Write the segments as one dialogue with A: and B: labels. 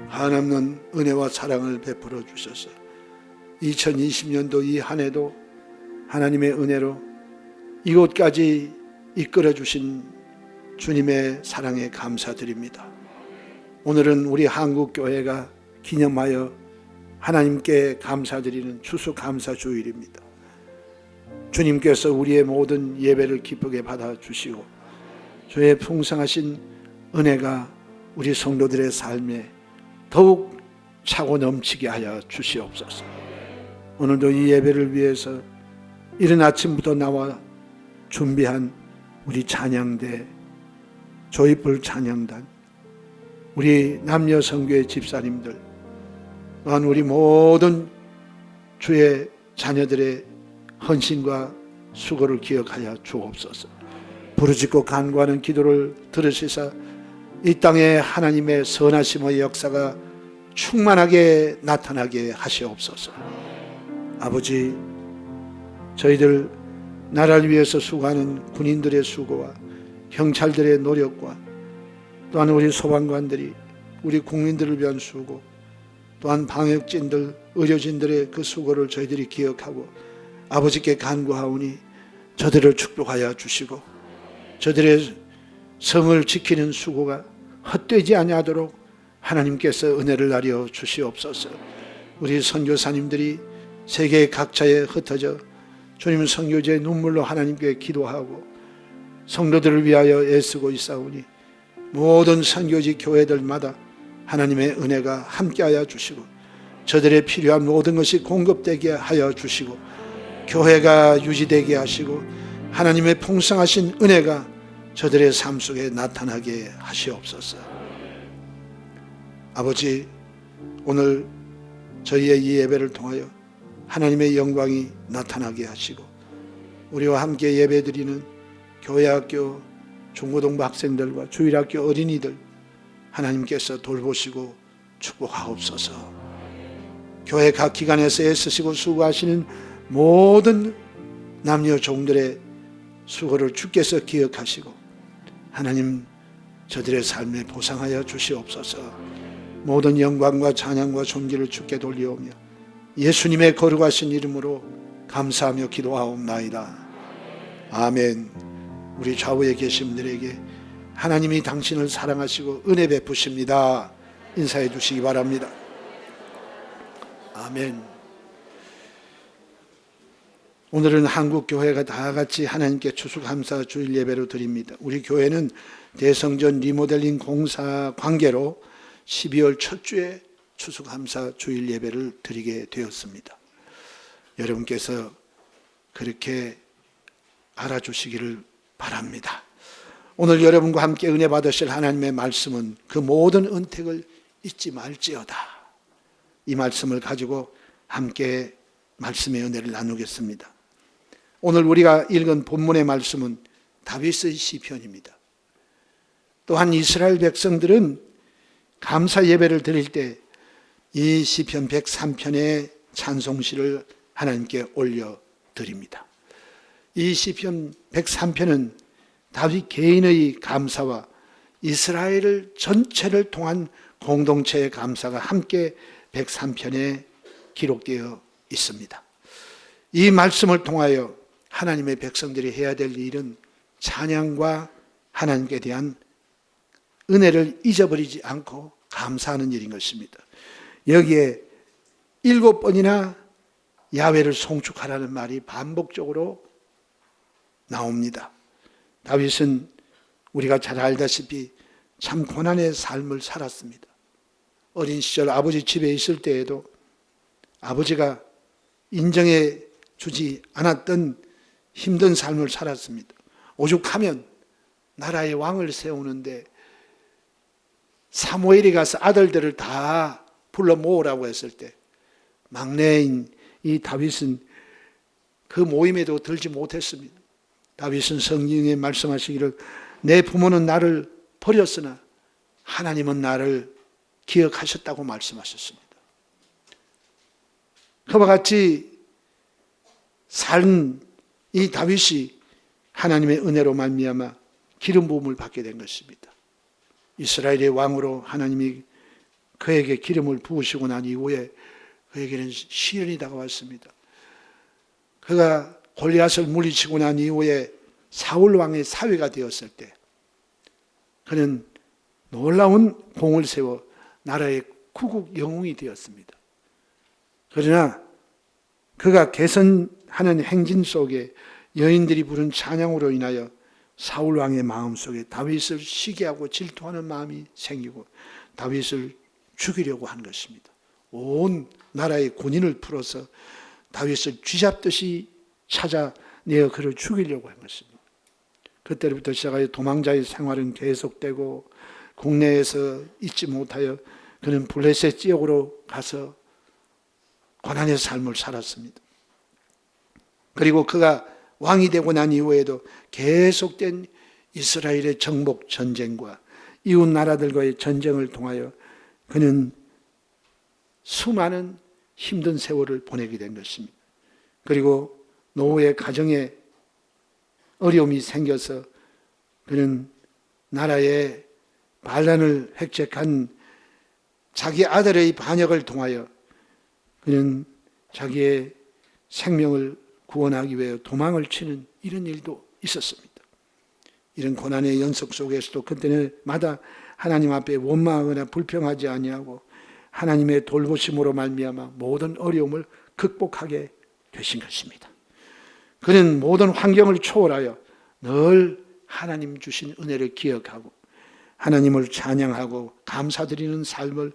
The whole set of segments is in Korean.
A: 한없는 은혜와 사랑을 베풀어 주셔서 2020년도 이 한 해도 하나님의 은혜로 이곳까지 이끌어 주신 주님의 사랑에 감사드립니다. 오늘은 우리 한국교회가 기념하여 하나님께 감사드리는 추수감사주일입니다. 주님께서 우리의 모든 예배를 기쁘게 받아주시고 주의 풍성하신 은혜가 우리 성도들의 삶에 더욱 차고 넘치게 하여 주시옵소서. 오늘도 이 예배를 위해서 이른 아침부터 나와 준비한 우리 찬양대, 조이풀 찬양단, 우리 남녀 성교의 집사님들, 또한 우리 모든 주의 자녀들의 헌신과 수고를 기억하여 주옵소서. 부르짖고 간구하는 기도를 들으시사 이 땅에 하나님의 선하심의 역사가 충만하게 나타나게 하시옵소서. 아버지, 저희들 나라를 위해서 수고하는 군인들의 수고와 경찰들의 노력과 또한 우리 소방관들이 우리 국민들을 위한 수고, 또한 방역진들, 의료진들의 그 수고를 저희들이 기억하고 아버지께 간구하오니 저들을 축복하여 주시고 저들의 성을 지키는 수고가 헛되지 아니하도록 하나님께서 은혜를 나려 주시옵소서. 우리 선교사님들이 세계 각처에 흩어져 주님 선교지의 눈물로 하나님께 기도하고 성도들을 위하여 애쓰고 있사오니 모든 선교지 교회들마다 하나님의 은혜가 함께하여 주시고 저들의 필요한 모든 것이 공급되게 하여 주시고 교회가 유지되게 하시고 하나님의 풍성하신 은혜가 저들의 삶 속에 나타나게 하시옵소서. 아버지, 오늘 저희의 이 예배를 통하여 하나님의 영광이 나타나게 하시고 우리와 함께 예배드리는 교회학교 중고등부 학생들과 주일학교 어린이들 하나님께서 돌보시고 축복하옵소서. 교회 각 기관에서 애쓰시고 수고하시는 모든 남녀 종들의 수고를 주께서 기억하시고 하나님 저들의 삶에 보상하여 주시옵소서. 모든 영광과 찬양과 존귀를 주께 돌리오며 예수님의 거룩하신 이름으로 감사하며 기도하옵나이다. 아멘. 우리 좌우에 계신 분들에게 하나님이 당신을 사랑하시고 은혜 베푸십니다. 인사해 주시기 바랍니다. 아멘. 오늘은 한국교회가 다 같이 하나님께 추수감사 주일 예배로 드립니다. 우리 교회는 대성전 리모델링 공사 관계로 12월 첫 주에 추수감사 주일 예배를 드리게 되었습니다. 여러분께서 그렇게 알아주시기를 바랍니다. 오늘 여러분과 함께 은혜 받으실 하나님의 말씀은 그 모든 은택을 잊지 말지어다. 이 말씀을 가지고 함께 말씀의 은혜를 나누겠습니다. 오늘 우리가 읽은 본문의 말씀은 다윗의 시편입니다. 또한 이스라엘 백성들은 감사 예배를 드릴 때 이 시편 103편의 찬송시를 하나님께 올려드립니다. 이 시편 103편은 다윗 개인의 감사와 이스라엘 전체를 통한 공동체의 감사가 함께 103편에 기록되어 있습니다. 이 말씀을 통하여 하나님의 백성들이 해야 될 일은 찬양과 하나님께 대한 은혜를 잊어버리지 않고 감사하는 일인 것입니다. 여기에 7번이나 야훼를 송축하라는 말이 반복적으로 나옵니다. 다윗은 우리가 잘 알다시피 참 고난의 삶을 살았습니다. 어린 시절 아버지 집에 있을 때에도 아버지가 인정해 주지 않았던 힘든 삶을 살았습니다. 오죽하면 나라의 왕을 세우는데 사무엘이 가서 아들들을 다 불러 모으라고 했을 때 막내인 이 다윗은 그 모임에도 들지 못했습니다. 다윗은 성경에 말씀하시기를 내 부모는 나를 버렸으나 하나님은 나를 기억하셨다고 말씀하셨습니다. 그와 같이 산 이 다윗이 하나님의 은혜로 말미암아 기름 부음을 받게 된 것입니다. 이스라엘의 왕으로 하나님이 그에게 기름을 부으시고 난 이후에 그에게는 시련이 다가왔습니다. 그가 골리앗을 물리치고 난 이후에 사울 왕의 사위가 되었을 때 그는 놀라운 공을 세워 나라의 구국 영웅이 되었습니다. 그러나 그가 개선하는 행진 속에 여인들이 부른 찬양으로 인하여 사울 왕의 마음속에 다윗을 시기하고 질투하는 마음이 생기고 다윗을 죽이려고 한 것입니다. 온 나라의 군인을 풀어서 다윗을 쥐잡듯이 찾아내어 그를 죽이려고 한 것입니다. 그때부터 시작하여 도망자의 생활은 계속되고 국내에서 잊지 못하여 그는 블레셋 지역으로 가서 고난의 삶을 살았습니다. 그리고 그가 왕이 되고 난 이후에도 계속된 이스라엘의 정복 전쟁과 이웃 나라들과의 전쟁을 통하여 그는 수많은 힘든 세월을 보내게 된 것입니다. 그리고 노후의 가정에 어려움이 생겨서 그는 나라의 반란을 획책한 자기 아들의 반역을 통하여 그는 자기의 생명을 구원하기 위해 도망을 치는 이런 일도 있었습니다. 이런 고난의 연속 속에서도 그때마다 하나님 앞에 원망하거나 불평하지 아니하고 하나님의 돌보심으로 말미암아 모든 어려움을 극복하게 되신 것입니다. 그는 모든 환경을 초월하여 늘 하나님 주신 은혜를 기억하고 하나님을 찬양하고 감사드리는 삶을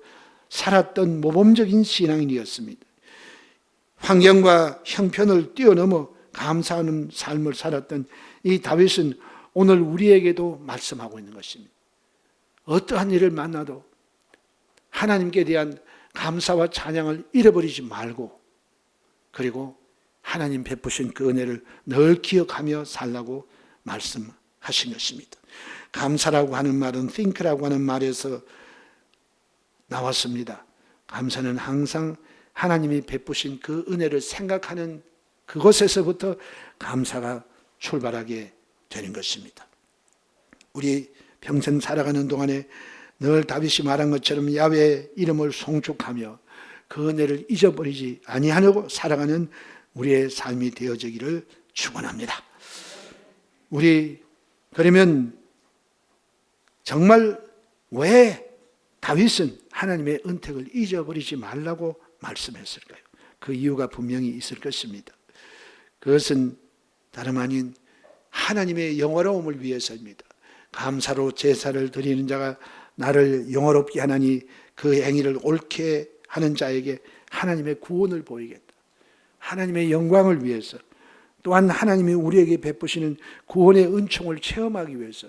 A: 살았던 모범적인 신앙인이었습니다. 환경과 형편을 뛰어넘어 감사하는 삶을 살았던 이 다윗은 오늘 우리에게도 말씀하고 있는 것입니다. 어떠한 일을 만나도 하나님께 대한 감사와 찬양을 잃어버리지 말고 그리고 하나님 베푸신 그 은혜를 늘 기억하며 살라고 말씀하신 것입니다. 감사라고 하는 말은 think라고 하는 말에서 나왔습니다. 감사는 항상 하나님이 베푸신 그 은혜를 생각하는 그곳에서부터 감사가 출발하게 되는 것입니다. 우리 평생 살아가는 동안에 늘 다윗이 말한 것처럼 야훼의 이름을 송축하며 그 은혜를 잊어버리지 아니하려고 살아가는 우리의 삶이 되어지기를 축원합니다. 우리 그러면 정말 왜 다윗은 하나님의 은택을 잊어버리지 말라고 말씀했을까요? 그 이유가 분명히 있을 것입니다. 그것은 다름 아닌 하나님의 영화로움을 위해서입니다. 감사로 제사를 드리는 자가 나를 영화롭게 하나니 그 행위를 옳게 하는 자에게 하나님의 구원을 보이겠다. 하나님의 영광을 위해서 또한 하나님이 우리에게 베푸시는 구원의 은총을 체험하기 위해서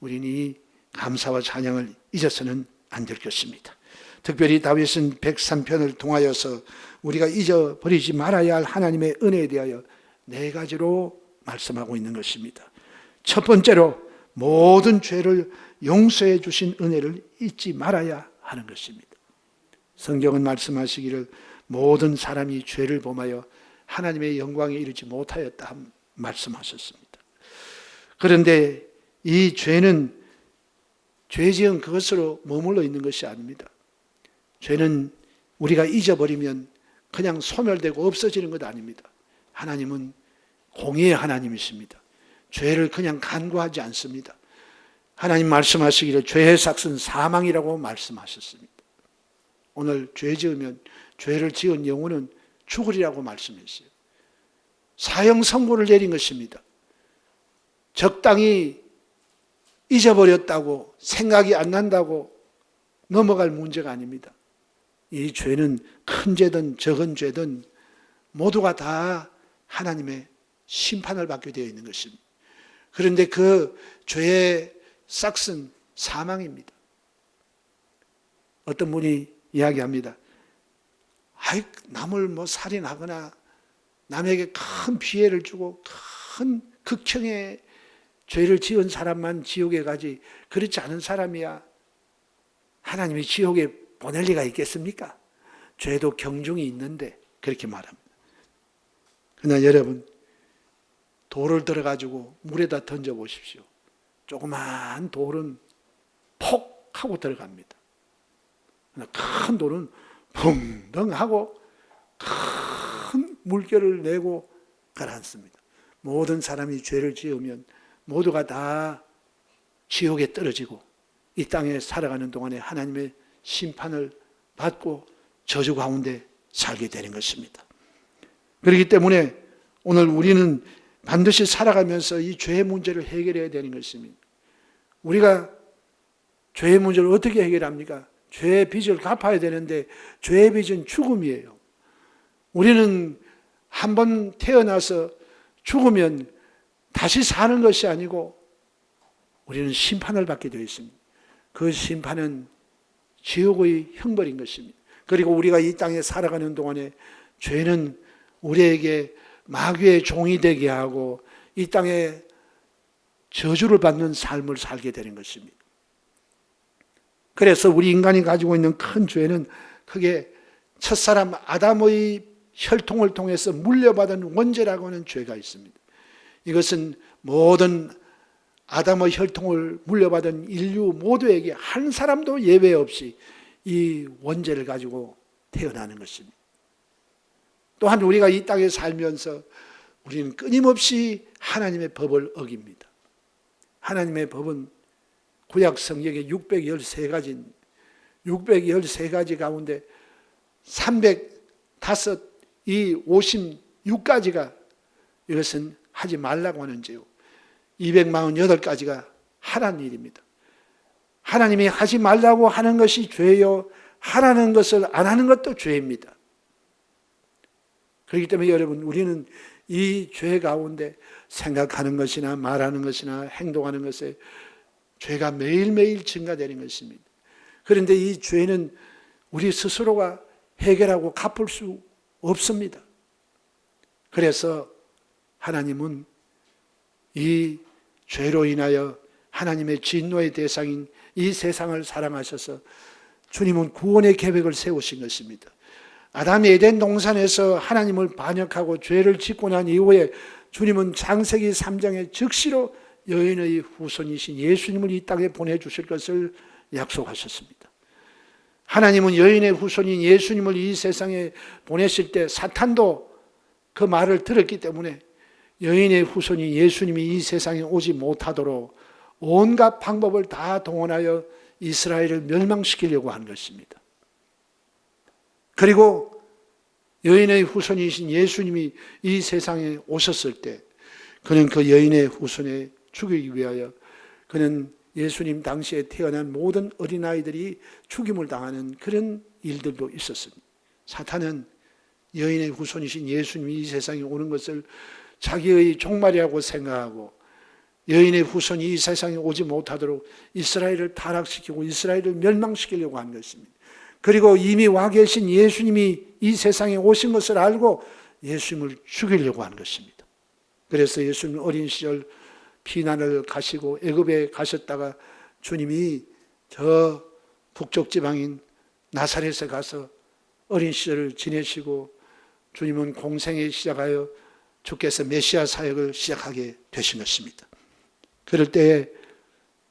A: 우리는 이 감사와 찬양을 잊어서는 안 될 것입니다. 특별히 다윗은 103편을 통하여서 우리가 잊어버리지 말아야 할 하나님의 은혜에 대하여 4가지로 말씀하고 있는 것입니다. 첫 번째로 모든 죄를 용서해 주신 은혜를 잊지 말아야 하는 것입니다. 성경은 말씀하시기를 모든 사람이 죄를 범하여 하나님의 영광에 이르지 못하였다 말씀하셨습니다. 그런데 이 죄는 죄 지은 그것으로 머물러 있는 것이 아닙니다. 죄는 우리가 잊어버리면 그냥 소멸되고 없어지는 것 아닙니다. 하나님은 공의의 하나님이십니다. 죄를 그냥 간과하지 않습니다. 하나님 말씀하시기를 죄의 삭은 사망이라고 말씀하셨습니다. 오늘 죄 지으면 죄를 지은 영혼은 죽으리라고 말씀했어요. 사형 선고를 내린 것입니다. 적당히 잊어버렸다고 생각이 안 난다고 넘어갈 문제가 아닙니다. 이 죄는 큰 죄든 적은 죄든 모두가 다 하나님의 심판을 받게 되어 있는 것입니다. 그런데 그 죄의 삭은 사망입니다. 어떤 분이 이야기합니다. 남을 살인하거나 남에게 큰 피해를 주고 큰 극형의 죄를 지은 사람만 지옥에 가지 그렇지 않은 사람이야 하나님이 지옥에 보낼 리가 있겠습니까? 죄도 경중이 있는데 그렇게 말합니다. 그러나 여러분 돌을 들어가지고 물에다 던져보십시오. 조그만 돌은 폭 하고 들어갑니다. 큰 돌은 펑덩하고 큰 물결을 내고 가라앉습니다. 모든 사람이 죄를 지으면 모두가 다 지옥에 떨어지고 이 땅에 살아가는 동안에 하나님의 심판을 받고 저주 가운데 살게 되는 것입니다. 그렇기 때문에 오늘 우리는 반드시 살아가면서 이 죄의 문제를 해결해야 되는 것입니다. 우리가 죄의 문제를 어떻게 해결합니까? 죄의 빚을 갚아야 되는데 죄의 빚은 죽음이에요. 우리는 한번 태어나서 죽으면 다시 사는 것이 아니고 우리는 심판을 받게 되어 있습니다. 그 심판은 지옥의 형벌인 것입니다. 그리고 우리가 이 땅에 살아가는 동안에 죄는 우리에게 마귀의 종이 되게 하고 이 땅에 저주를 받는 삶을 살게 되는 것입니다. 그래서 우리 인간이 가지고 있는 큰 죄는 크게 첫사람 아담의 혈통을 통해서 물려받은 원죄라고 하는 죄가 있습니다. 이것은 모든 아담의 혈통을 물려받은 인류 모두에게 한 사람도 예외 없이 이 원죄를 가지고 태어나는 것입니다. 또한 우리가 이 땅에 살면서 우리는 끊임없이 하나님의 법을 어깁니다. 하나님의 법은 구약 성경에 613가지, 613가지 가운데 305, 이 56가지가 이것은 하지 말라고 하는 죄요. 248가지가 하라는 일입니다. 하나님이 하지 말라고 하는 것이 죄요, 하라는 것을 안 하는 것도 죄입니다. 그렇기 때문에 여러분, 우리는 이 죄 가운데 생각하는 것이나 말하는 것이나 행동하는 것에 죄가 매일매일 증가되는 것입니다. 그런데 이 죄는 우리 스스로가 해결하고 갚을 수 없습니다. 그래서 하나님은 이 죄로 인하여 하나님의 진노의 대상인 이 세상을 사랑하셔서 주님은 구원의 계획을 세우신 것입니다. 아담이 에덴 동산에서 하나님을 반역하고 죄를 짓고 난 이후에 주님은 창세기 3장에 즉시로 여인의 후손이신 예수님을 이 땅에 보내주실 것을 약속하셨습니다. 하나님은 여인의 후손인 예수님을 이 세상에 보내실 때 사탄도 그 말을 들었기 때문에 여인의 후손인 예수님이 이 세상에 오지 못하도록 온갖 방법을 다 동원하여 이스라엘을 멸망시키려고 한 것입니다. 그리고 여인의 후손이신 예수님이 이 세상에 오셨을 때 그는 그 여인의 후손에 죽이기 위하여 그는 예수님 당시에 태어난 모든 어린아이들이 죽임을 당하는 그런 일들도 있었습니다. 사탄은 여인의 후손이신 예수님이 이 세상에 오는 것을 자기의 종말이라고 생각하고 여인의 후손이 이 세상에 오지 못하도록 이스라엘을 타락시키고 이스라엘을 멸망시키려고 한 것입니다. 그리고 이미 와 계신 예수님이 이 세상에 오신 것을 알고 예수님을 죽이려고 한 것입니다. 그래서 예수님 어린 시절 피난을 가시고 애굽에 가셨다가 주님이 저 북쪽 지방인 나사렛에 가서 어린 시절을 지내시고 주님은 공생에 시작하여 주께서 메시아 사역을 시작하게 되신 것입니다. 그럴 때에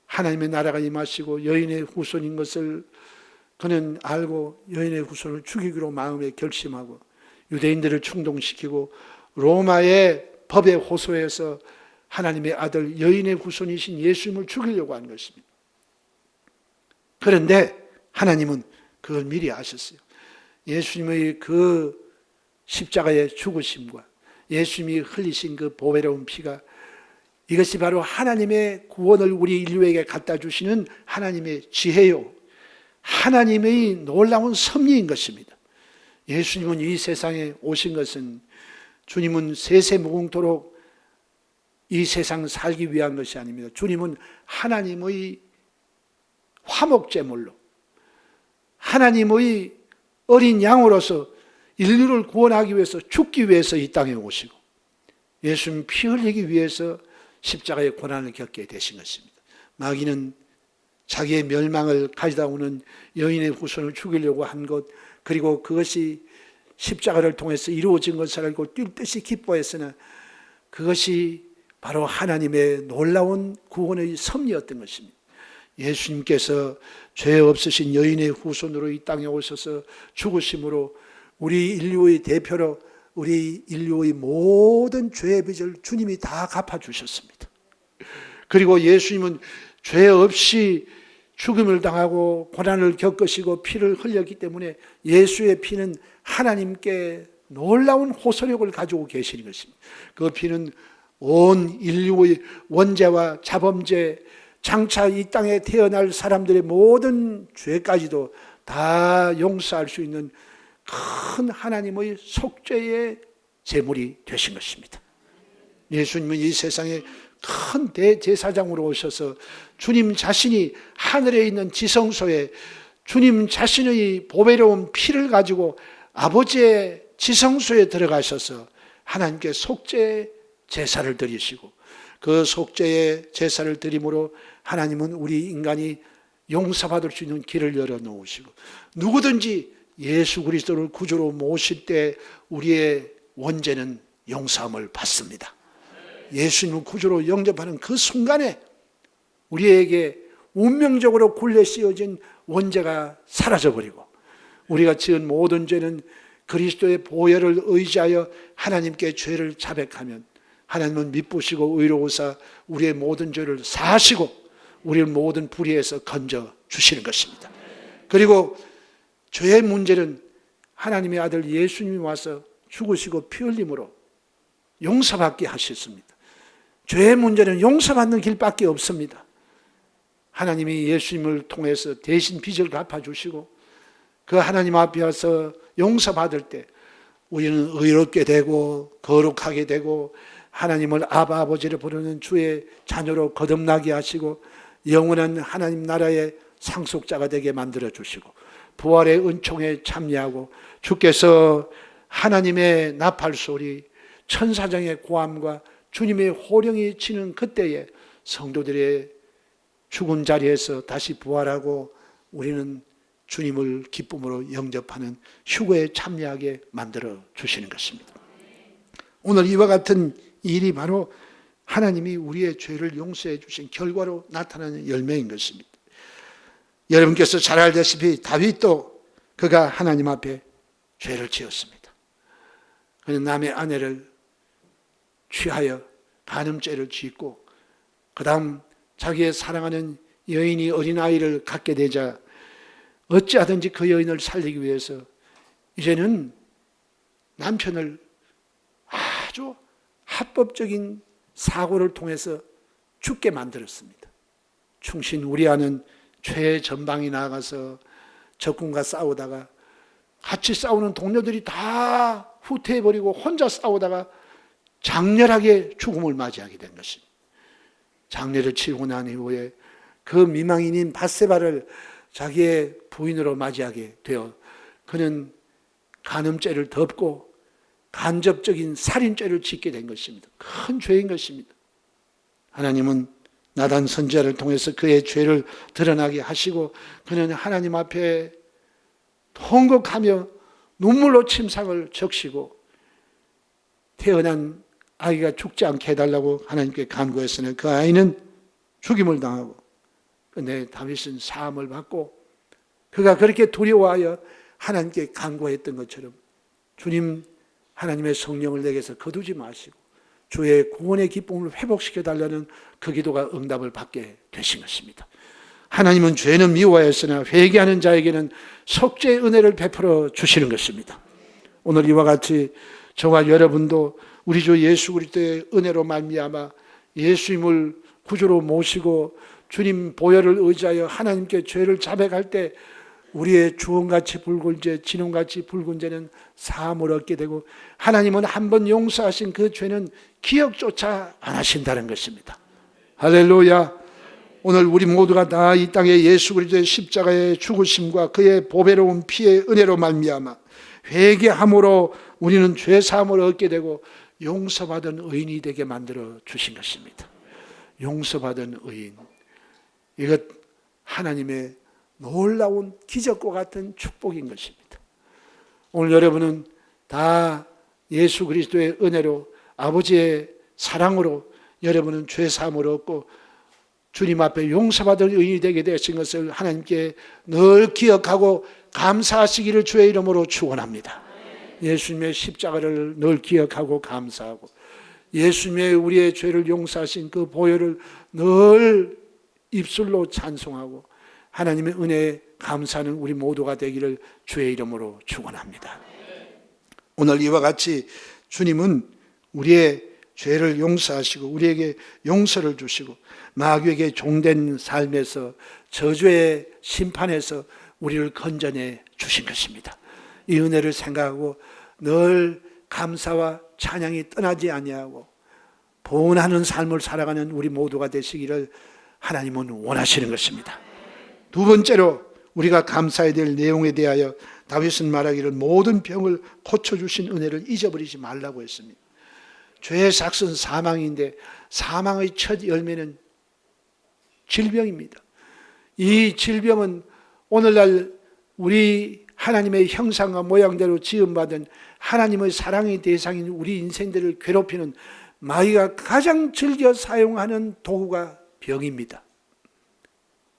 A: 하나님의 나라가 임하시고 여인의 후손인 것을 그는 알고 여인의 후손을 죽이기로 마음에 결심하고 유대인들을 충동시키고 로마의 법에 호소해서 하나님의 아들 여인의 후손이신 예수님을 죽이려고 한 것입니다. 그런데 하나님은 그걸 미리 아셨어요. 예수님의 그 십자가의 죽으심과 예수님이 흘리신 그 보배로운 피가 이것이 바로 하나님의 구원을 우리 인류에게 갖다 주시는 하나님의 지혜요, 하나님의 놀라운 섭리인 것입니다. 예수님은 이 세상에 오신 것은 주님은 세세무궁토록 이 세상 살기 위한 것이 아닙니다. 주님은 하나님의 화목제물로 하나님의 어린 양으로서 인류를 구원하기 위해서 죽기 위해서 이 땅에 오시고 예수님 피 흘리기 위해서 십자가의 고난을 겪게 되신 것입니다. 마귀는 자기의 멸망을 가져다 오는 여인의 후손을 죽이려고 한 것, 그리고 그것이 십자가를 통해서 이루어진 것을 알고 뛸 듯이 기뻐했으나 그것이 바로 하나님의 놀라운 구원의 섭리였던 것입니다. 예수님께서 죄 없으신 여인의 후손으로 이 땅에 오셔서 죽으심으로 우리 인류의 대표로 우리 인류의 모든 죄의 빚을 주님이 다 갚아주셨습니다. 그리고 예수님은 죄 없이 죽음을 당하고 고난을 겪으시고 피를 흘렸기 때문에 예수의 피는 하나님께 놀라운 호소력을 가지고 계시는 것입니다. 그 피는 온 인류의 원죄와 자범죄, 장차 이 땅에 태어날 사람들의 모든 죄까지도 다 용서할 수 있는 큰 하나님의 속죄의 제물이 되신 것입니다. 예수님은 이 세상에 큰 대제사장으로 오셔서 주님 자신이 하늘에 있는 지성소에 주님 자신의 보배로운 피를 가지고 아버지의 지성소에 들어가셔서 하나님께 속죄 제사를 드리시고 그 속죄의 제사를 드림으로 하나님은 우리 인간이 용서받을 수 있는 길을 열어놓으시고 누구든지 예수 그리스도를 구주로 모실 때 우리의 원죄는 용서함을 받습니다. 예수님을 구주로 영접하는 그 순간에 우리에게 운명적으로 굴레 씌워진 원죄가 사라져버리고 우리가 지은 모든 죄는 그리스도의 보혈을 의지하여 하나님께 죄를 자백하면 하나님은 미쁘시고 의로우사 우리의 모든 죄를 사하시고 우리를 모든 불의에서 건져 주시는 것입니다. 그리고 죄의 문제는 하나님의 아들 예수님이 와서 죽으시고 피 흘림으로 용서받게 하셨습니다. 죄의 문제는 용서받는 길밖에 없습니다. 하나님이 예수님을 통해서 대신 빚을 갚아주시고 그 하나님 앞에 와서 용서받을 때 우리는 의롭게 되고 거룩하게 되고 하나님을 아바 아버지를 부르는 주의 자녀로 거듭나게 하시고 영원한 하나님 나라의 상속자가 되게 만들어 주시고 부활의 은총에 참여하고 주께서 하나님의 나팔소리 천사장의 고함과 주님의 호령이 치는 그때에 성도들의 죽은 자리에서 다시 부활하고 우리는 주님을 기쁨으로 영접하는 휴거에 참여하게 만들어 주시는 것입니다. 오늘 이와 같은 일이 바로 하나님이 우리의 죄를 용서해 주신 결과로 나타나는 열매인 것입니다. 여러분께서 잘 알다시피 다윗도 그가 하나님 앞에 죄를 지었습니다. 그는 남의 아내를 취하여 간음죄를 짓고 그 다음 자기의 사랑하는 여인이 어린아이를 갖게 되자 어찌하든지 그 여인을 살리기 위해서 이제는 남편을 아주 합법적인 사고를 통해서 죽게 만들었습니다. 충신 우리아는 최전방에 나가서 적군과 싸우다가 같이 싸우는 동료들이 다 후퇴해버리고 혼자 싸우다가 장렬하게 죽음을 맞이하게 된 것입니다. 장례를 치르고 난 이후에 그 미망인인 밧세바를 자기의 부인으로 맞이하게 되어 그는 간음죄를 덮고 간접적인 살인죄를 짓게 된 것입니다. 큰 죄인 것입니다. 하나님은 나단 선지자를 통해서 그의 죄를 드러나게 하시고 그는 하나님 앞에 통곡하며 눈물로 침상을 적시고 태어난 아이가 죽지 않게 해달라고 하나님께 간구했으나 그 아이는 죽임을 당하고 그런데 다윗은 사함을 받고 그가 그렇게 두려워하여 하나님께 간구했던 것처럼 주님 하나님의 성령을 내게서 거두지 마시고 주의 구원의 기쁨을 회복시켜달라는 그 기도가 응답을 받게 되신 것입니다. 하나님은 죄는 미워하였으나 회개하는 자에게는 속죄의 은혜를 베풀어 주시는 것입니다. 오늘 이와 같이 저와 여러분도 우리 주 예수 그리스도의 은혜로 말미암아 예수님을 구주로 모시고 주님 보혈을 의지하여 하나님께 죄를 자백할 때 우리의 주홍같이 붉은 죄, 진홍같이 붉은 죄는 사함을 얻게 되고 하나님은 한번 용서하신 그 죄는 기억조차 안 하신다는 것입니다. 할렐루야. 오늘 우리 모두가 다 이 땅에 예수 그리스도의 십자가의 죽으심과 그의 보배로운 피의 은혜로 말미암아 회개함으로 우리는 죄 사함을 얻게 되고 용서받은 의인이 되게 만들어 주신 것입니다. 용서받은 의인, 이것 하나님의 놀라운 기적과 같은 축복인 것입니다. 오늘 여러분은 다 예수 그리스도의 은혜로 아버지의 사랑으로 여러분은 죄 사함을 얻고 주님 앞에 용서받을 의인이 되게 되신 것을 하나님께 늘 기억하고 감사하시기를 주의 이름으로 축원합니다. 예수님의 십자가를 늘 기억하고 감사하고 예수님의 우리의 죄를 용서하신 그 보혈을 늘 입술로 찬송하고 하나님의 은혜에 감사하는 우리 모두가 되기를 주의 이름으로 축원합니다. 오늘 이와 같이 주님은 우리의 죄를 용서하시고 우리에게 용서를 주시고 마귀에게 종된 삶에서 저주의 심판에서 우리를 건져내 주신 것입니다. 이 은혜를 생각하고 늘 감사와 찬양이 떠나지 아니하고 보은하는 삶을 살아가는 우리 모두가 되시기를 하나님은 원하시는 것입니다. 두 번째로 우리가 감사해야 될 내용에 대하여 다윗은 말하기를 모든 병을 고쳐주신 은혜를 잊어버리지 말라고 했습니다. 죄의 삭은 사망인데 사망의 첫 열매는 질병입니다. 이 질병은 오늘날 우리 하나님의 형상과 모양대로 지음받은 하나님의 사랑의 대상인 우리 인생들을 괴롭히는 마귀가 가장 즐겨 사용하는 도구가 병입니다.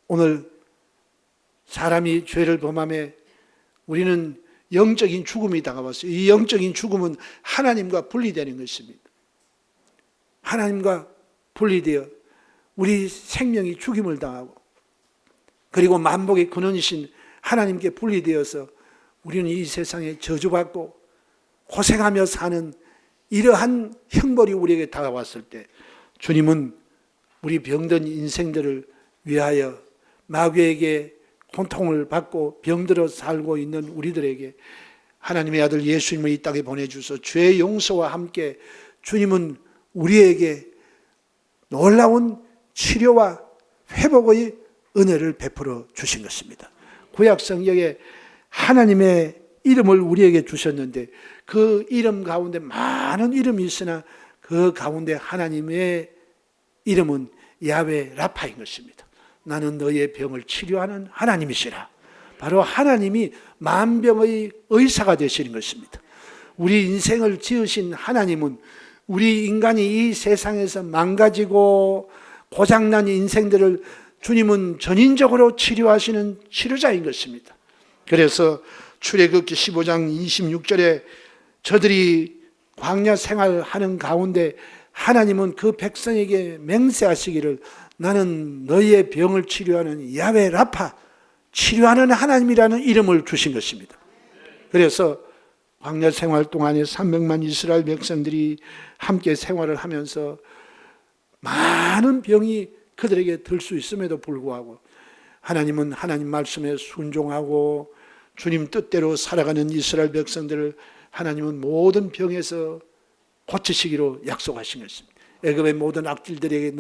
A: 오늘 사람이 죄를 범함에 우리는 영적인 죽음이 다가왔어요. 이 영적인 죽음은 하나님과 분리되는 것입니다. 하나님과 분리되어 우리 생명이 죽임을 당하고 그리고 만복의 근원이신 하나님께 분리되어서 우리는 이 세상에 저주받고 고생하며 사는 이러한 형벌이 우리에게 다가왔을 때 주님은 우리 병든 인생들을 위하여 마귀에게 고통을 받고 병들어 살고 있는 우리들에게 하나님의 아들 예수님을 이 땅에 보내주셔서 죄의 용서와 함께 주님은 우리에게 놀라운 치료와 회복의 은혜를 베풀어 주신 것입니다. 구약 성경에 하나님의 이름을 우리에게 주셨는데 그 이름 가운데 많은 이름이 있으나 그 가운데 하나님의 이름은 야훼 라파인 것입니다. 나는 너의 병을 치료하는 하나님이시라. 바로 하나님이 만병의 의사가 되시는 것입니다. 우리 인생을 지으신 하나님은 우리 인간이 이 세상에서 망가지고 고장난 인생들을 주님은 전인적으로 치료하시는 치료자인 것입니다. 그래서 출애굽기 15장 26절에 저들이 광야 생활하는 가운데 하나님은 그 백성에게 맹세하시기를 나는 너희의 병을 치료하는 야훼 라파, 치료하는 하나님이라는 이름을 주신 것입니다. 그래서 광야 생활 동안에 300만 이스라엘 백성들이 함께 생활을 하면서 많은 병이 그들에게 들 수 있음에도 불구하고 하나님은 하나님 말씀에 순종하고 주님 뜻대로 살아가는 이스라엘 백성들을 하나님은 모든 병에서 고치시기로 약속하신 것입니다. 애굽의 모든 악질들에게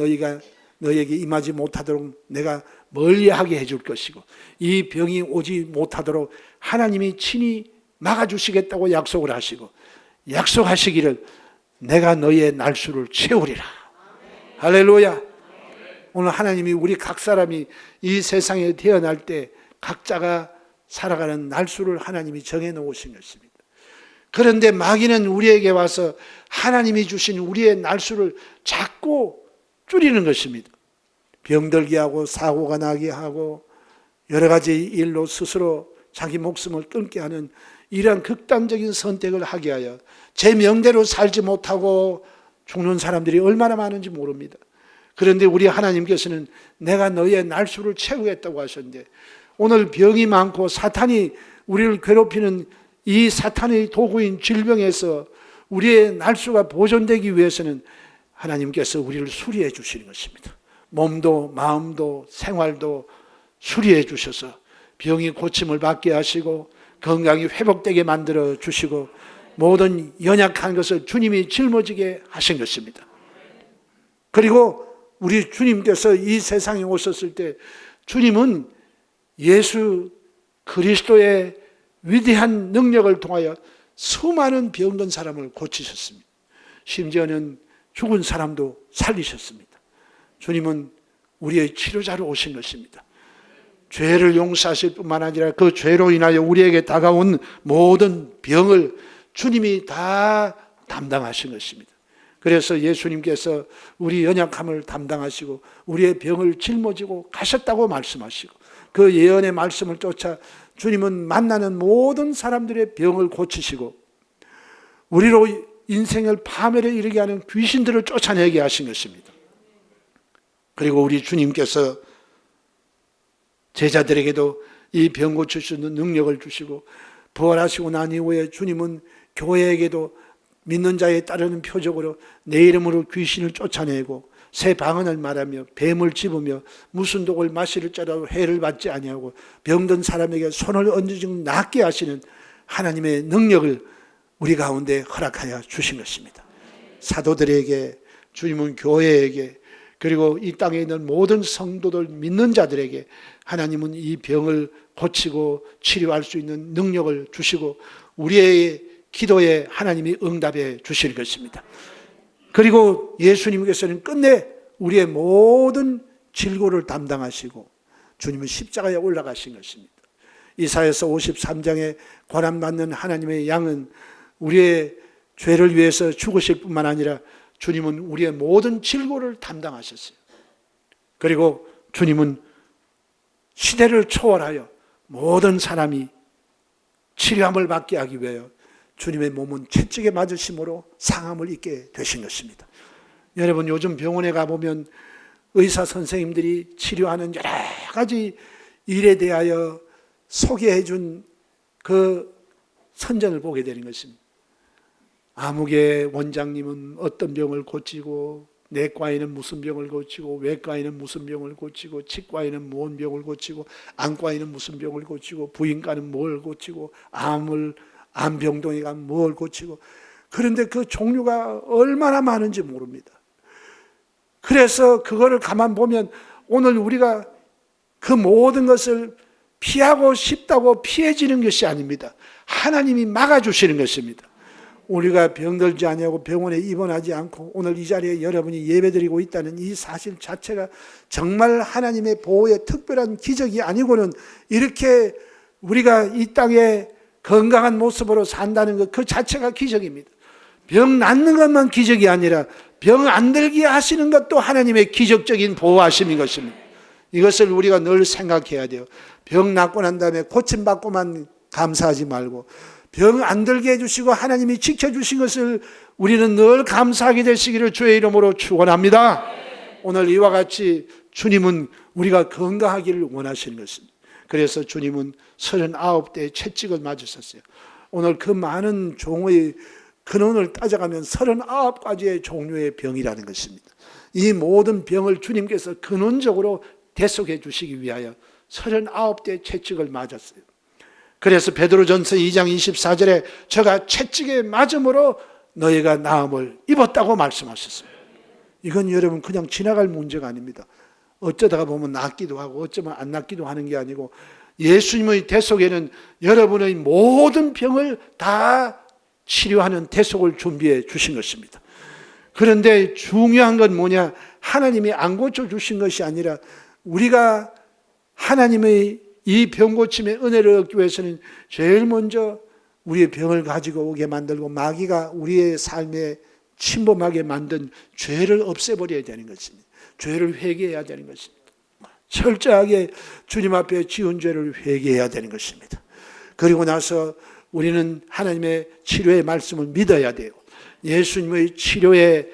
A: 너희에게 임하지 못하도록 내가 멀리하게 해줄 것이고 이 병이 오지 못하도록 하나님이 친히 막아주시겠다고 약속을 하시고 약속하시기를 내가 너희의 날수를 채우리라. 할렐루야. 오늘 하나님이 우리 각 사람이 이 세상에 태어날 때 각자가 살아가는 날수를 하나님이 정해놓으신 것입니다. 그런데 마귀는 우리에게 와서 하나님이 주신 우리의 날수를 자꾸 줄이는 것입니다. 병들게 하고 사고가 나게 하고 여러 가지 일로 스스로 자기 목숨을 끊게 하는 이러한 극단적인 선택을 하게 하여 제 명대로 살지 못하고 죽는 사람들이 얼마나 많은지 모릅니다. 그런데 우리 하나님께서는 내가 너희의 날수를 채우겠다고 하셨는데 오늘 병이 많고 사탄이 우리를 괴롭히는 이 사탄의 도구인 질병에서 우리의 날수가 보존되기 위해서는 하나님께서 우리를 수리해 주시는 것입니다. 몸도 마음도 생활도 수리해 주셔서 병이 고침을 받게 하시고 건강이 회복되게 만들어 주시고 모든 연약한 것을 주님이 짊어지게 하신 것입니다. 그리고 우리 주님께서 이 세상에 오셨을 때 주님은 예수 그리스도의 위대한 능력을 통하여 수많은 병든 사람을 고치셨습니다. 심지어는 죽은 사람도 살리셨습니다. 주님은 우리의 치료자로 오신 것입니다. 죄를 용서하실 뿐만 아니라 그 죄로 인하여 우리에게 다가온 모든 병을 주님이 다 담당하신 것입니다. 그래서 예수님께서 우리 연약함을 담당하시고 우리의 병을 짊어지고 가셨다고 말씀하시고, 그 예언의 말씀을 쫓아 주님은 만나는 모든 사람들의 병을 고치시고 우리로 인생을 파멸에 이르게 하는 귀신들을 쫓아내게 하신 것입니다. 그리고 우리 주님께서 제자들에게도 이 병 고칠 수 있는 능력을 주시고, 부활하시고 난 이후에 주님은 교회에게도 믿는 자에 따르는 표적으로 내 이름으로 귀신을 쫓아내고 새 방언을 말하며 뱀을 집으며 무슨 독을 마시를 짜라도 해를 받지 아니하고 병든 사람에게 손을 얹으시고 낫게 하시는 하나님의 능력을 우리 가운데 허락하여 주신 것입니다. 사도들에게, 주님은 교회에게, 그리고 이 땅에 있는 모든 성도들, 믿는 자들에게 하나님은 이 병을 고치고 치료할 수 있는 능력을 주시고 우리의 기도에 하나님이 응답해 주실 것입니다. 그리고 예수님께서는 끝내 우리의 모든 질고를 담당하시고 주님은 십자가에 올라가신 것입니다. 이사야서 53장에 고난받는 하나님의 양은 우리의 죄를 위해서 죽으실 뿐만 아니라 주님은 우리의 모든 질고를 담당하셨어요. 그리고 주님은 시대를 초월하여 모든 사람이 치료함을 받게 하기 위하여 주님의 몸은 채찍에 맞으심으로 상함을 입게 되신 것입니다. 여러분, 요즘 병원에 가보면 의사 선생님들이 치료하는 여러 가지 일에 대하여 소개해 준 그 선전을 보게 되는 것입니다. 아무개 원장님은 어떤 병을 고치고, 내과에는 무슨 병을 고치고, 외과에는 무슨 병을 고치고, 치과에는 무슨 병을 고치고, 안과에는 무슨 병을 고치고, 부인과는 뭘 고치고, 암병동에 가면 뭘 고치고, 그런데 그 종류가 얼마나 많은지 모릅니다. 그래서 그거를 가만 보면 오늘 우리가 그 모든 것을 피하고 싶다고 피해지는 것이 아닙니다. 하나님이 막아주시는 것입니다. 우리가 병들지 아니하고 병원에 입원하지 않고 오늘 이 자리에 여러분이 예배드리고 있다는 이 사실 자체가 정말 하나님의 보호의 특별한 기적이 아니고는 이렇게 우리가 이 땅에 건강한 모습으로 산다는 것, 그 자체가 기적입니다. 병 낫는 것만 기적이 아니라 병 안 들게 하시는 것도 하나님의 기적적인 보호하심인 것입니다. 이것을 우리가 늘 생각해야 돼요. 병 낫고 난 다음에 고침받고만 감사하지 말고 병 안 들게 해주시고 하나님이 지켜주신 것을 우리는 늘 감사하게 되시기를 주의 이름으로 축원합니다. 오늘 이와 같이 주님은 우리가 건강하기를 원하시는 것입니다. 그래서 주님은 39대의 채찍을 맞으셨어요. 오늘 그 많은 종의 근원을 따져가면 39가지의 종류의 병이라는 것입니다. 이 모든 병을 주님께서 근원적으로 대속해 주시기 위하여 39대의 채찍을 맞았어요. 그래서 베드로전서 2장 24절에 저가 채찍에 맞음으로 너희가 나음을 입었다고 말씀하셨어요. 이건 여러분 그냥 지나갈 문제가 아닙니다. 어쩌다가 보면 낫기도 하고 어쩌면 안 낫기도 하는 게 아니고 예수님의 대속에는 여러분의 모든 병을 다 치료하는 대속을 준비해 주신 것입니다. 그런데 중요한 건 뭐냐? 하나님이 안 고쳐주신 것이 아니라 우리가 하나님의 이 병고침의 은혜를 얻기 위해서는 제일 먼저 우리의 병을 가지고 오게 만들고 마귀가 우리의 삶에 침범하게 만든 죄를 없애버려야 되는 것입니다. 죄를 회개해야 되는 것입니다. 철저하게 주님 앞에 지은 죄를 회개해야 되는 것입니다. 그리고 나서 우리는 하나님의 치료의 말씀을 믿어야 돼요. 예수님의 치료의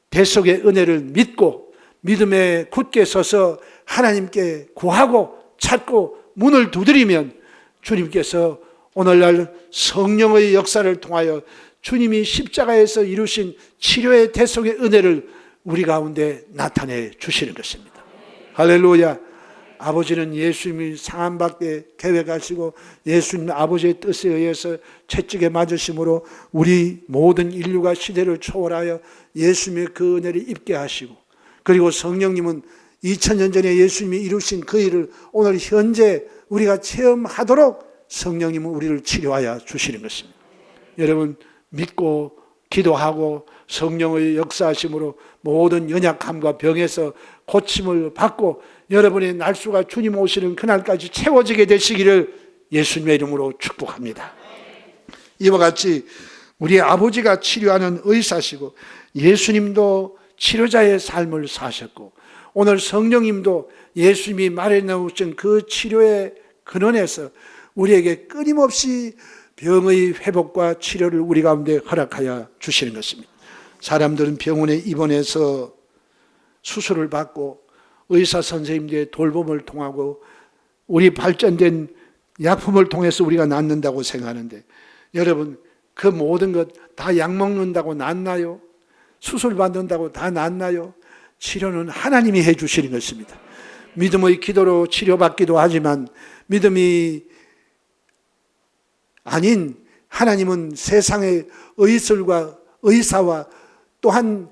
A: 대속의 은혜를 믿고 믿음에 굳게 서서 하나님께 구하고 찾고 문을 두드리면 주님께서 오늘날 성령의 역사를 통하여 주님이 십자가에서 이루신 치료의 대속의 은혜를 우리 가운데 나타내 주시는 것입니다. 할렐루야. 아버지는 예수님이 상함받게 계획하시고 예수님 아버지의 뜻에 의해서 채찍에 맞으심으로 우리 모든 인류가 시대를 초월하여 예수님의 그 은혜를 입게 하시고, 그리고 성령님은 2000년 전에 예수님이 이루신 그 일을 오늘 현재 우리가 체험하도록 성령님은 우리를 치료하여 주시는 것입니다. 여러분 믿고 기도하고 성령의 역사하심으로 모든 연약함과 병에서 고침을 받고 여러분의 날수가 주님 오시는 그날까지 채워지게 되시기를 예수님의 이름으로 축복합니다. 이와 같이 우리 아버지가 치료하는 의사시고 예수님도 치료자의 삶을 사셨고 오늘 성령님도 예수님이 말해놓으신 그 치료의 근원에서 우리에게 끊임없이 병의 회복과 치료를 우리 가운데 허락하여 주시는 것입니다. 사람들은 병원에 입원해서 수술을 받고 의사 선생님들의 돌봄을 통하고 우리 발전된 약품을 통해서 우리가 낫는다고 생각하는데 여러분 그 모든 것 다 약 먹는다고 낫나요? 수술 받는다고 다 낫나요? 치료는 하나님이 해 주시는 것입니다. 믿음의 기도로 치료받기도 하지만 믿음이 아닌 하나님은 세상의 의술과 의사와 또한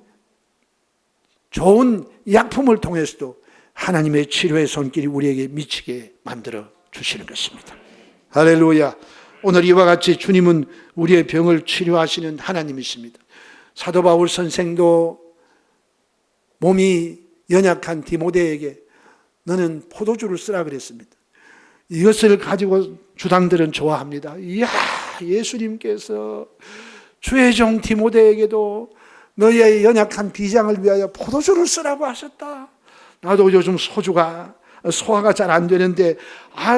A: 좋은 약품을 통해서도 하나님의 치료의 손길이 우리에게 미치게 만들어 주시는 것입니다. 할렐루야. 오늘 이와 같이 주님은 우리의 병을 치료하시는 하나님이십니다. 사도 바울 선생도 몸이 연약한 디모데에게 너는 포도주를 쓰라 그랬습니다. 이것을 가지고 주당들은 좋아합니다. 이야, 예수님께서 주의 종 디모데에게도 너의 연약한 비장을 위하여 포도주를 쓰라고 하셨다. 나도 요즘 소화가 잘 안 되는데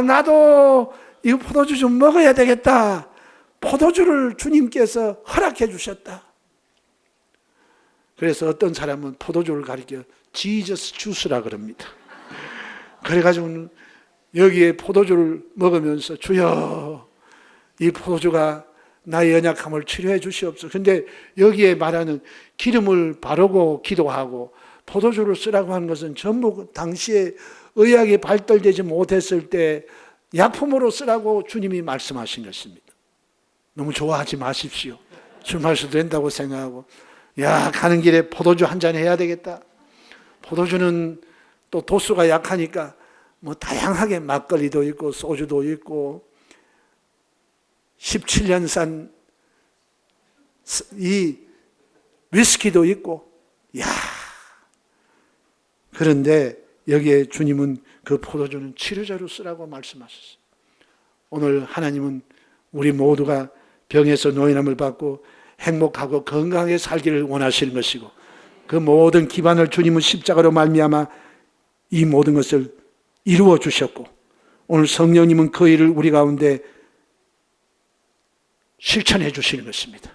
A: 나도 이 포도주 좀 먹어야 되겠다. 포도주를 주님께서 허락해 주셨다. 그래서 어떤 사람은 포도주를 가리켜 지저스 주스라 그럽니다. 그래가지고 여기에 포도주를 먹으면서 주여 이 포도주가 나의 연약함을 치료해 주시옵소서. 근데 여기에 말하는 기름을 바르고 기도하고 포도주를 쓰라고 하는 것은 전부 당시에 의학이 발달되지 못했을 때 약품으로 쓰라고 주님이 말씀하신 것입니다. 너무 좋아하지 마십시오. 술 마셔도 된다고 생각하고 가는 길에 포도주 한 잔 해야 되겠다. 포도주는 또 도수가 약하니까 뭐 다양하게 막걸리도 있고 소주도 있고 17년산 이 위스키도 있고 그런데 여기에 주님은 그 포도주는 치료제로 쓰라고 말씀하셨어요. 오늘 하나님은 우리 모두가 병에서 노인함을 받고 행복하고 건강하게 살기를 원하시는 것이고 그 모든 기반을 주님은 십자가로 말미암아 이 모든 것을 이루어 주셨고 오늘 성령님은 그 일을 우리 가운데 실천해 주시는 것입니다.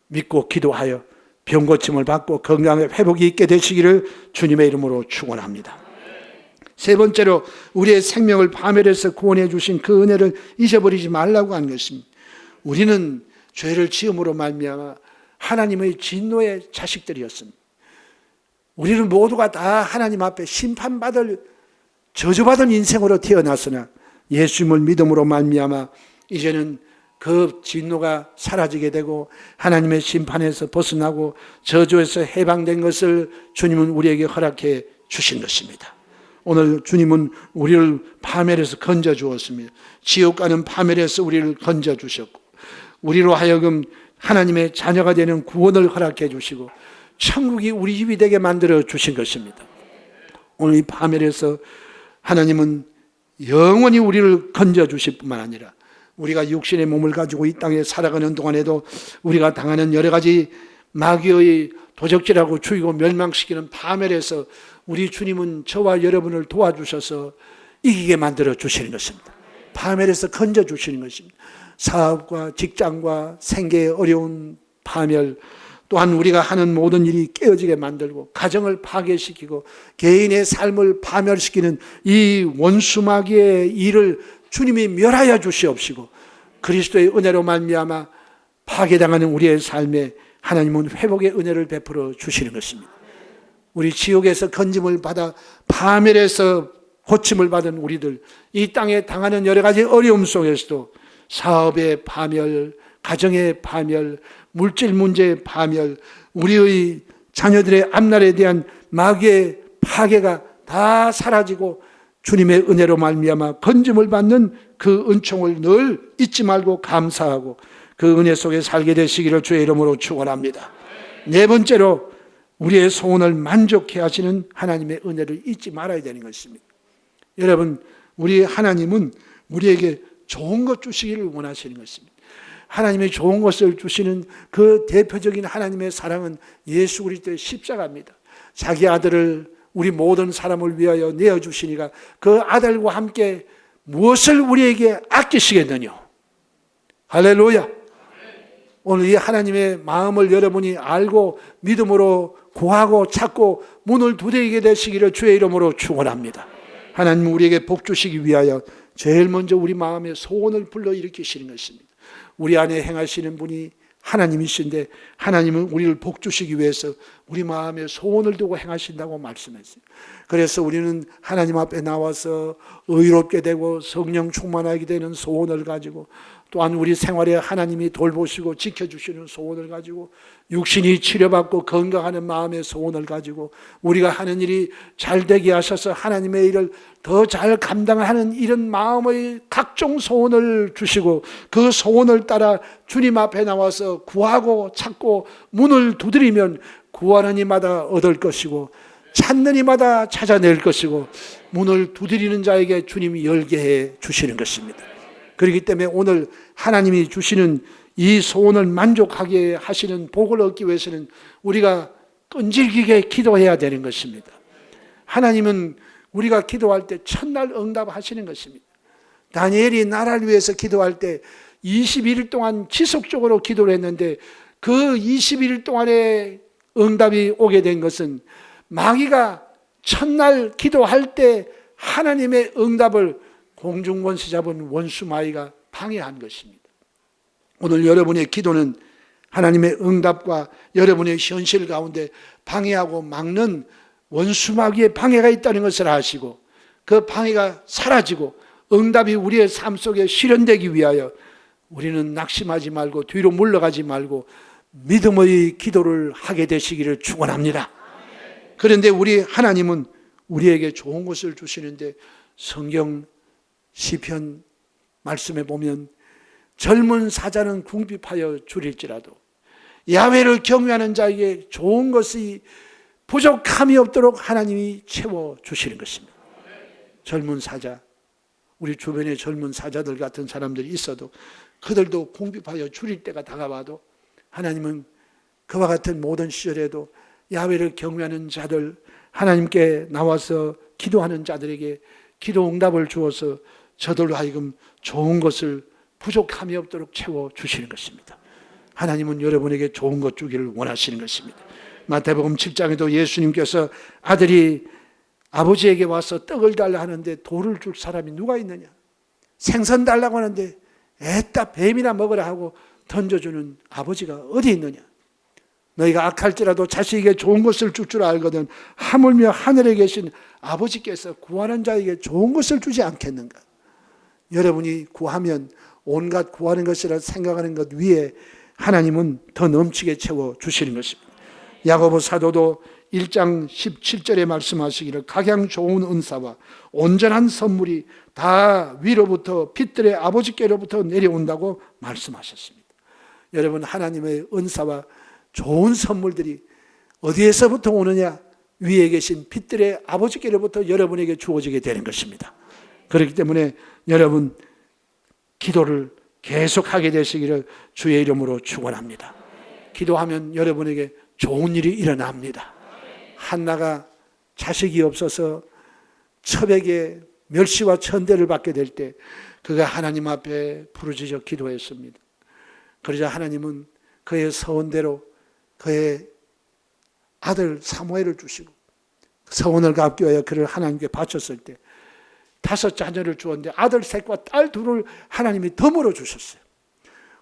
A: 믿고 기도하여 병 고침을 받고 건강의 회복이 있게 되시기를 주님의 이름으로 축원합니다. 세 번째로 우리의 생명을 파멸해서 구원해 주신 그 은혜를 잊어버리지 말라고 한 것입니다. 우리는 죄를 지음으로 말미암아 하나님의 진노의 자식들이었습니다. 우리는 모두가 다 하나님 앞에 심판받을 저주받은 인생으로 태어났으나 예수님을 믿음으로 말미암아 이제는 그 진노가 사라지게 되고 하나님의 심판에서 벗어나고 저주에서 해방된 것을 주님은 우리에게 허락해 주신 것입니다. 오늘 주님은 우리를 파멸에서 건져 주었습니다. 지옥 가는 파멸에서 우리를 건져 주셨고 우리로 하여금 하나님의 자녀가 되는 구원을 허락해 주시고 천국이 우리 집이 되게 만들어 주신 것입니다. 오늘 이 파멸에서 하나님은 영원히 우리를 건져 주실 뿐만 아니라 우리가 육신의 몸을 가지고 이 땅에 살아가는 동안에도 우리가 당하는 여러 가지 마귀의 도적질하고 죽이고 멸망시키는 파멸에서 우리 주님은 저와 여러분을 도와주셔서 이기게 만들어 주시는 것입니다. 파멸에서 건져 주시는 것입니다. 사업과 직장과 생계의 어려운 파멸, 또한 우리가 하는 모든 일이 깨어지게 만들고 가정을 파괴시키고 개인의 삶을 파멸시키는 이 원수마귀의 일을 주님이 멸하여 주시옵시고 그리스도의 은혜로 말미암아 파괴당하는 우리의 삶에 하나님은 회복의 은혜를 베풀어 주시는 것입니다. 우리 지옥에서 건짐을 받아 파멸에서 고침을 받은 우리들, 이 땅에 당하는 여러 가지 어려움 속에서도 사업의 파멸, 가정의 파멸, 물질 문제의 파멸, 우리의 자녀들의 앞날에 대한 마귀의 파괴가 다 사라지고 주님의 은혜로 말미암아 건짐을 받는 그 은총을 늘 잊지 말고 감사하고 그 은혜 속에 살게 되시기를 주의 이름으로 축원합니다. 네 번째로 우리의 소원을 만족해 하시는 하나님의 은혜를 잊지 말아야 되는 것입니다. 여러분, 우리 하나님은 우리에게 좋은 것 주시기를 원하시는 것입니다. 하나님의 좋은 것을 주시는 그 대표적인 하나님의 사랑은 예수 그리스도의 십자가입니다. 자기 아들을 우리 모든 사람을 위하여 내어주시니까 그 아들과 함께 무엇을 우리에게 아끼시겠느냐. 할렐루야. 오늘 이 하나님의 마음을 여러분이 알고 믿음으로 구하고 찾고 문을 두드리게 되시기를 주의 이름으로 축원합니다. 하나님 우리에게 복 주시기 위하여 제일 먼저 우리 마음의 소원을 불러일으키시는 것입니다. 우리 안에 행하시는 분이 하나님이신데 하나님은 우리를 복 주시기 위해서 우리 마음에 소원을 두고 행하신다고 말씀했어요. 그래서 우리는 하나님 앞에 나와서 의롭게 되고 성령 충만하게 되는 소원을 가지고, 또한 우리 생활에 하나님이 돌보시고 지켜주시는 소원을 가지고, 육신이 치료받고 건강하는 마음의 소원을 가지고, 우리가 하는 일이 잘 되게 하셔서 하나님의 일을 더 잘 감당하는 이런 마음의 각종 소원을 주시고, 그 소원을 따라 주님 앞에 나와서 구하고 찾고 문을 두드리면 구하는 이마다 얻을 것이고 찾는 이마다 찾아낼 것이고, 문을 두드리는 자에게 주님이 열게 해 주시는 것입니다. 그렇기 때문에 오늘 하나님이 주시는 이 소원을 만족하게 하시는 복을 얻기 위해서는 우리가 끈질기게 기도해야 되는 것입니다. 하나님은 우리가 기도할 때 첫날 응답하시는 것입니다. 다니엘이 나라를 위해서 기도할 때 21일 동안 지속적으로 기도를 했는데, 그 21일 동안에 응답이 오게 된 것은 마귀가 첫날 기도할 때 하나님의 응답을 공중권세 잡은 원수 마귀가 방해한 것입니다. 오늘 여러분의 기도는 하나님의 응답과 여러분의 현실 가운데 방해하고 막는 원수 마귀의 방해가 있다는 것을 아시고, 그 방해가 사라지고 응답이 우리의 삶 속에 실현되기 위하여 우리는 낙심하지 말고 뒤로 물러가지 말고 믿음의 기도를 하게 되시기를 축원합니다. 그런데 우리 하나님은 우리에게 좋은 것을 주시는데, 성경 시편 말씀에 보면 젊은 사자는 궁핍하여 줄일지라도 야훼를 경외하는 자에게 좋은 것이 부족함이 없도록 하나님이 채워주시는 것입니다. 젊은 사자, 우리 주변에 젊은 사자들 같은 사람들이 있어도 그들도 궁핍하여 줄일 때가 다가와도 하나님은 그와 같은 모든 시절에도 야훼를 경외하는 자들, 하나님께 나와서 기도하는 자들에게 기도 응답을 주어서 저들로 하여금 좋은 것을 부족함이 없도록 채워주시는 것입니다. 하나님은 여러분에게 좋은 것 주기를 원하시는 것입니다. 마태복음 7장에도 예수님께서 아들이 아버지에게 와서 떡을 달라 하는데 돌을 줄 사람이 누가 있느냐, 생선 달라고 하는데 애따 뱀이나 먹으라 하고 던져주는 아버지가 어디 있느냐, 너희가 악할지라도 자식에게 좋은 것을 줄 줄 알거든 하물며 하늘에 계신 아버지께서 구하는 자에게 좋은 것을 주지 않겠는가. 여러분이 구하면 온갖 구하는 것이라 생각하는 것 위에 하나님은 더 넘치게 채워주시는 것입니다. 야고보 사도도 1장 17절에 말씀하시기를 각양 좋은 은사와 온전한 선물이 다 위로부터 빛들의 아버지께로부터 내려온다고 말씀하셨습니다. 여러분, 하나님의 은사와 좋은 선물들이 어디에서부터 오느냐? 위에 계신 빛들의 아버지께로부터 여러분에게 주어지게 되는 것입니다. 그렇기 때문에 여러분 기도를 계속하게 되시기를 주의 이름으로 축원합니다. 기도하면 여러분에게 좋은 일이 일어납니다. 한나가 자식이 없어서 첩에게 멸시와 천대를 받게 될 때 그가 하나님 앞에 부르짖어 기도했습니다. 그러자 하나님은 그의 서원대로 그의 아들 사무엘을 주시고 서원을 갚기 위하여 그를 하나님께 바쳤을 때 5 자녀를 주었는데 아들 셋과 딸 2를 하나님이 덤으로 주셨어요.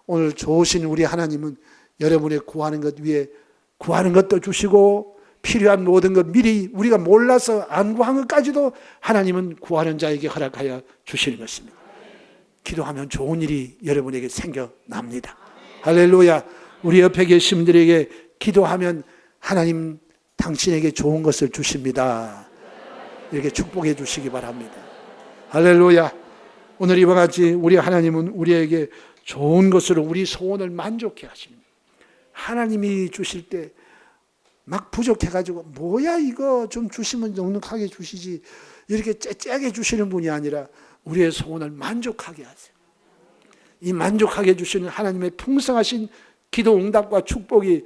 A: 오늘 좋으신 우리 하나님은 여러분의 구하는 것 위에 구하는 것도 주시고 필요한 모든 것 미리 우리가 몰라서 안 구한 것까지도 하나님은 구하는 자에게 허락하여 주시는 것입니다. 기도하면 좋은 일이 여러분에게 생겨납니다. 할렐루야. 우리 옆에 계신 분들에게 기도하면 하나님 당신에게 좋은 것을 주십니다. 이렇게 축복해 주시기 바랍니다. 할렐루야. 오늘 이와 같이 우리 하나님은 우리에게 좋은 것으로 우리 소원을 만족해 하십니다. 하나님이 주실 때 막 부족해가지고 뭐야 이거 좀 주시면 넉넉하게 주시지 이렇게 째째하게 주시는 분이 아니라 우리의 소원을 만족하게 하세요. 이 만족하게 해주시는 하나님의 풍성하신 기도 응답과 축복이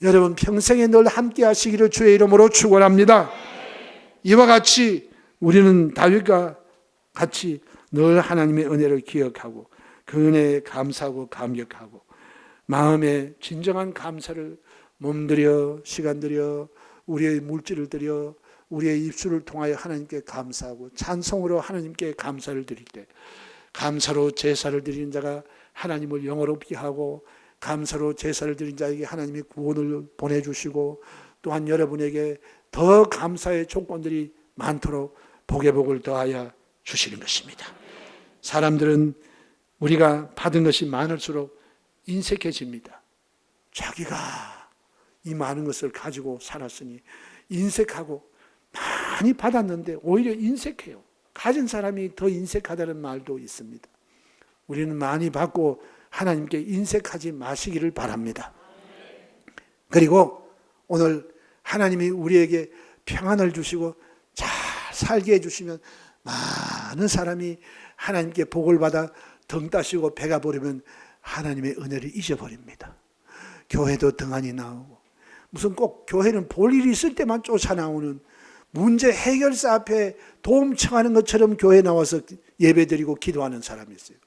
A: 여러분 평생에 늘 함께 하시기를 주의 이름으로 축원합니다. 이와 같이 우리는 다윗과 같이 늘 하나님의 은혜를 기억하고 그 은혜에 감사하고 감격하고 마음에 진정한 감사를 몸들여 시간 들여 우리의 물질을 들여 우리의 입술을 통하여 하나님께 감사하고 찬송으로 하나님께 감사를 드릴 때 감사로 제사를 드리는 자가 하나님을 영화롭게 하고 감사로 제사를 드린 자에게 하나님이 구원을 보내주시고 또한 여러분에게 더 감사의 조건들이 많도록 복의 복을 더하여 주시는 것입니다. 사람들은 우리가 받은 것이 많을수록 인색해집니다. 자기가 이 많은 것을 가지고 살았으니 인색하고 많이 받았는데 오히려 인색해요. 가진 사람이 더 인색하다는 말도 있습니다. 우리는 많이 받고 하나님께 인색하지 마시기를 바랍니다. 그리고 오늘 하나님이 우리에게 평안을 주시고 잘 살게 해주시면 많은 사람이 하나님께 복을 받아 등 따시고 배가 부르면 하나님의 은혜를 잊어버립니다. 교회도 등한이 나오고 무슨 꼭 교회는 볼 일이 있을 때만 쫓아나오는 문제 해결사 앞에 도움 청하는 것처럼 교회에 나와서 예배드리고 기도하는 사람이 있어요.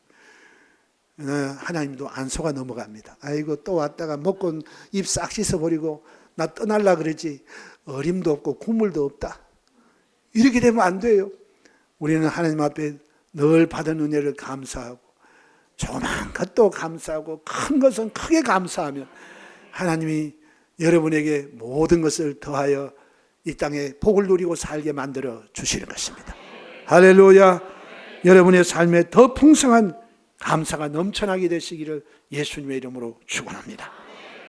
A: 하나님도 안 속아 넘어갑니다. 아이고 또 왔다가 먹고 입 싹 씻어버리고 나 떠날라 그러지 어림도 없고 국물도 없다. 이렇게 되면 안 돼요. 우리는 하나님 앞에 늘 받은 은혜를 감사하고 조그만 것도 감사하고 큰 것은 크게 감사하면 하나님이 여러분에게 모든 것을 더하여 이 땅에 복을 누리고 살게 만들어 주시는 것입니다. 할렐루야. 여러분의 삶에 더 풍성한 감사가 넘쳐나게 되시기를 예수님의 이름으로 축원합니다.